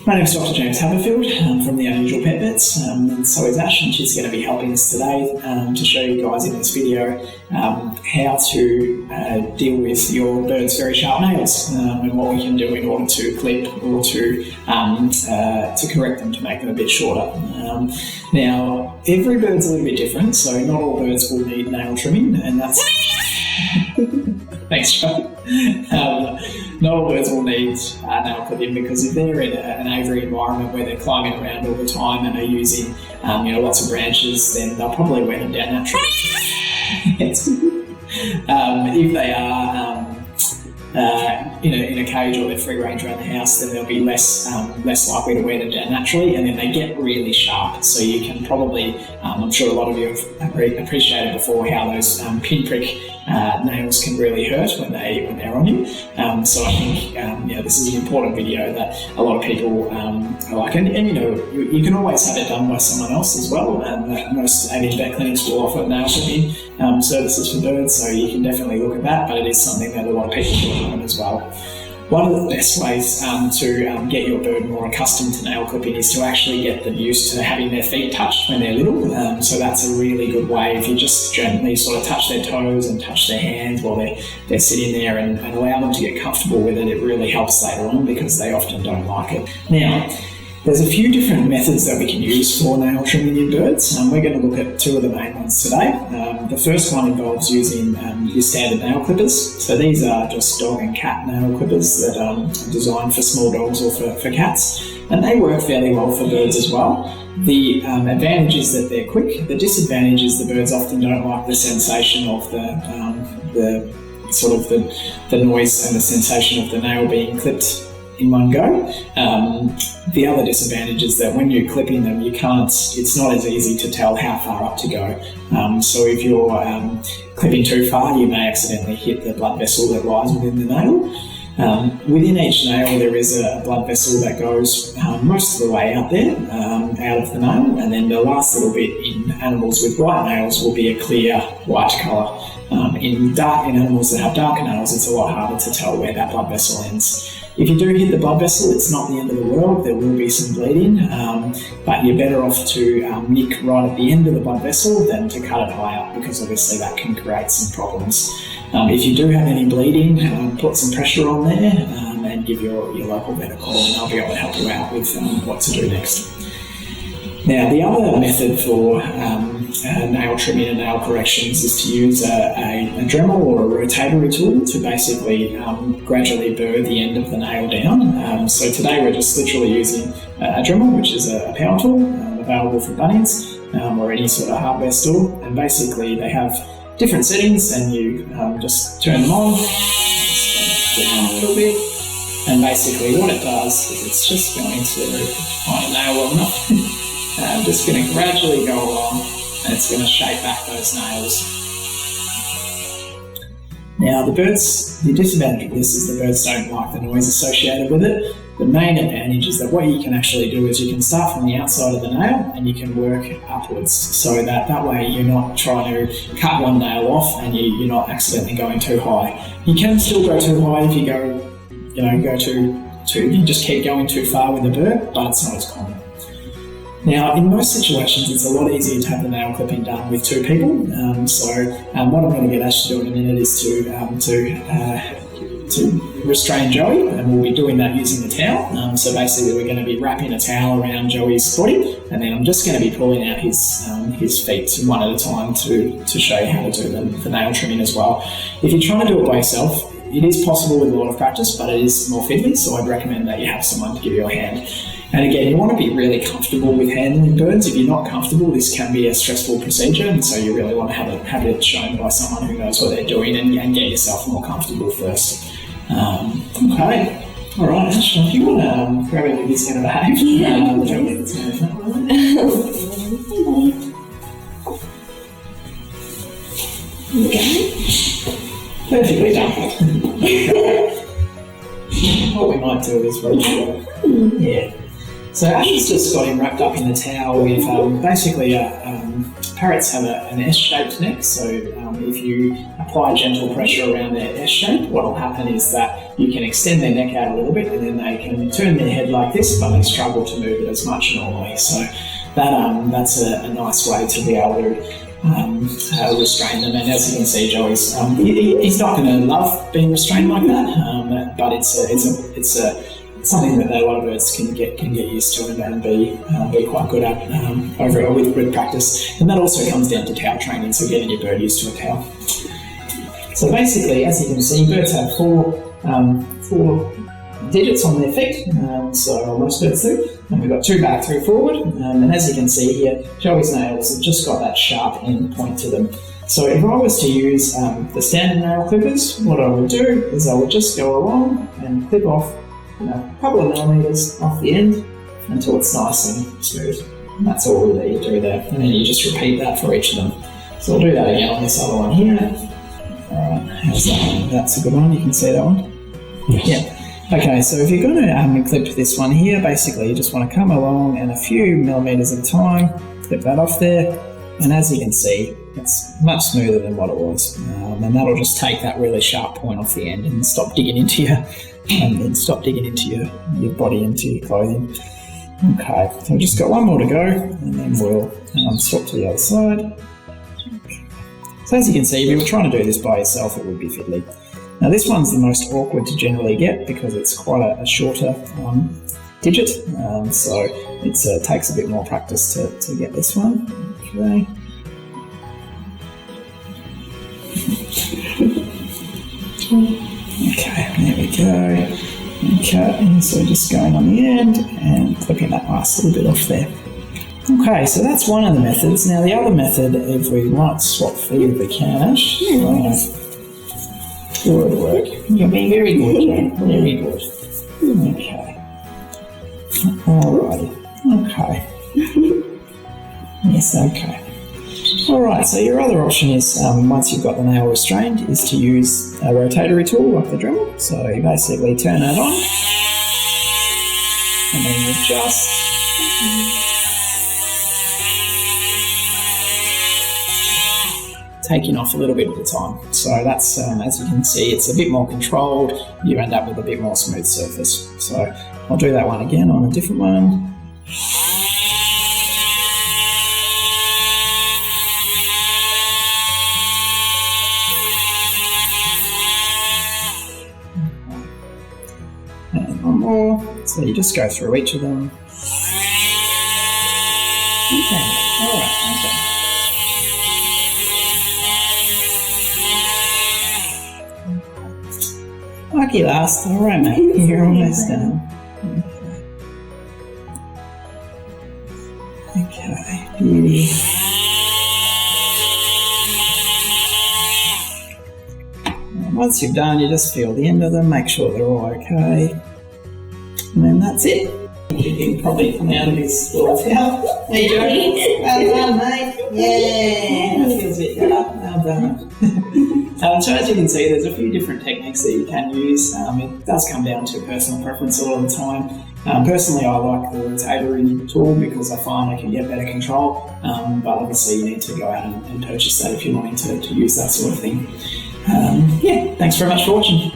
My name is Dr. James Haberfield from the Unusual Pet Vets, and so is Ash, and she's going to be helping us today to show you guys in this video how to deal with your bird's very sharp nails and what we can do in order to clip or to correct them to make them a bit shorter. Now, every bird's a little bit different, so not all birds will need nail trimming, and that's... Thanks, Joe. Not all birds will need nail clipping, because if they're in an aviary environment where they're climbing around all the time and are using lots of branches, then they'll probably wear them down naturally. If they are in a cage or they're free range around the house, then they'll be less likely to wear them down naturally, and then they get really sharp. So you can probably, I'm sure a lot of you have appreciated before how those pinprick nails can really hurt when they're on you. So I think this is an important video that a lot of people like, and you can always have it done by someone else as well. Most avian vet clinics will offer nail clipping services for birds, so you can definitely look at that. But it is something that a lot of people do as well. One of the best ways to get your bird more accustomed to nail clipping is to actually get them used to having their feet touched when they're little. So that's a really good way. If you just gently sort of touch their toes and touch their hands while they're sitting there and allow them to get comfortable with it, it really helps later on, because they often don't like it. Now, there's a few different methods that we can use for nail trimming in birds. We're going to look at two of the main ones today. The first one involves using your standard nail clippers. So these are just dog and cat nail clippers that are designed for small dogs or for cats, and they work fairly well for birds as well. The advantage is that they're quick. The disadvantage is the birds often don't like the sensation of the noise and the sensation of the nail being clipped in one go. The other disadvantage is that when you're clipping them, it's not as easy to tell how far up to go. So if you're clipping too far, you may accidentally hit the blood vessel that lies within the nail. Within each nail, there is a blood vessel that goes most of the way out there, out of the nail, and then the last little bit in animals with white nails will be a clear white colour. In animals that have darker nails, it's a lot harder to tell where that blood vessel ends. If you do hit the blood vessel, it's not the end of the world. There will be some bleeding, but you're better off to nick right at the end of the blood vessel than to cut it high up, because obviously that can create some problems. If you do have any bleeding, put some pressure on there and give your local vet a call, and they'll be able to help you out with what to do next. Now, the other method for nail trimming and nail corrections is to use a Dremel or a rotatory tool to basically gradually burr the end of the nail down. So today we're just literally using a Dremel, which is a power tool available from Bunnings or any sort of hardware store. And basically they have different settings, and you just turn them on, down a little bit, and basically what it does is it's just going to find a nail well enough. I'm just going to gradually go along, and it's going to shape back those nails. Now, the disadvantage of this is the birds don't like the noise associated with it. The main advantage is that what you can actually do is you can start from the outside of the nail and you can work upwards, so that way you're not trying to cut one nail off and you're not accidentally going too high. You can still go too high if you you just keep going too far with the bird, but it's not as common. Now, in most situations, it's a lot easier to have the nail clipping done with two people. What I'm going to get Ash to do in a minute is to restrain Joey, and we'll be doing that using the towel. So basically, we're going to be wrapping a towel around Joey's body, and then I'm just going to be pulling out his feet one at a time to show you how to do the nail trimming as well. If you're trying to do it by yourself, it is possible with a lot of practice, but it is more fiddly, so I'd recommend that you have someone to give you a hand. And again, you want to be really comfortable with handling birds. If you're not comfortable, this can be a stressful procedure, and so you really want to have it shown by someone who knows what they're doing and get yourself more comfortable first. Okay. All right, Ash, if you want to grab it, it's going to behave. Perfectly done. What we might do is rotate. Yeah. So Ash's just got him wrapped up in the towel with basically parrots have an S-shaped neck, so if you apply gentle pressure around their S shape, what will happen is that you can extend their neck out a little bit and then they can turn their head like this, but they struggle to move it as much normally. So that's a nice way to be able to restrain them. And as you can see, Joey's he's not going to love being restrained like that, but it's something that a lot of birds can get used to and be quite good at over with practice. And that also comes down to towel training, so getting your bird used to a towel. So basically, as you can see, birds have four digits on their feet, so most birds do. And we've got two back, three forward, and as you can see here, Joey's nails have just got that sharp end point to them. So if I was to use the standard nail clippers, what I would do is I would just go along and clip off a couple of millimeters off the end until it's nice and smooth. And that's all really you do there. And then you just repeat that for each of them. So I'll do that again on this other one here. Alright, how's that one? That's a good one, you can see that one? Yes. Yeah. Okay, so if you're going to clip this one here, basically you just want to come along and a few millimeters at a time, clip that off there. And as you can see, it's much smoother than what it was. And that'll just take that really sharp point off the end and stop digging into your body, into your clothing. Okay, so I've just got one more to go, and then we'll swap to the other side. Okay. So as you can see, if you were trying to do this by yourself, it would be fiddly. Now this one's the most awkward to generally get because it's quite a shorter digit, so it takes a bit more practice to get this one. Okay. Okay, there we go. Okay, so just going on the end and clipping that last little bit off there. Okay, so that's one of the methods. Now the other method, if we might swap for you the cash. Good work. You're being very good, Jane. Very good. Okay. Alrighty. Okay. Yes, okay. Alright, so your other option is, once you've got the nail restrained, is to use a rotatory tool like the Dremel. So you basically turn that on, and then you just taking off a little bit at a time. So that's, as you can see, it's a bit more controlled. You end up with a bit more smooth surface. So I'll do that one again on a different one. And one more. So you just go through each of them. Okay, alright, okay. Lucky last, alright mate, you're almost done. Okay, beauty. And once you've done, you just feel the end of them, make sure they're all okay. And then that's it. You can probably come out of his little towel. There you go. Well done, mate. Yeah, that feels a bit better. Well done. So as you can see, there's a few different techniques that you can use. It does come down to personal preference a lot of the time. Personally, I like the rotatory tool because I find I can get better control, but obviously you need to go out and purchase that if you're wanting to use that sort of thing. Yeah, thanks very much for watching.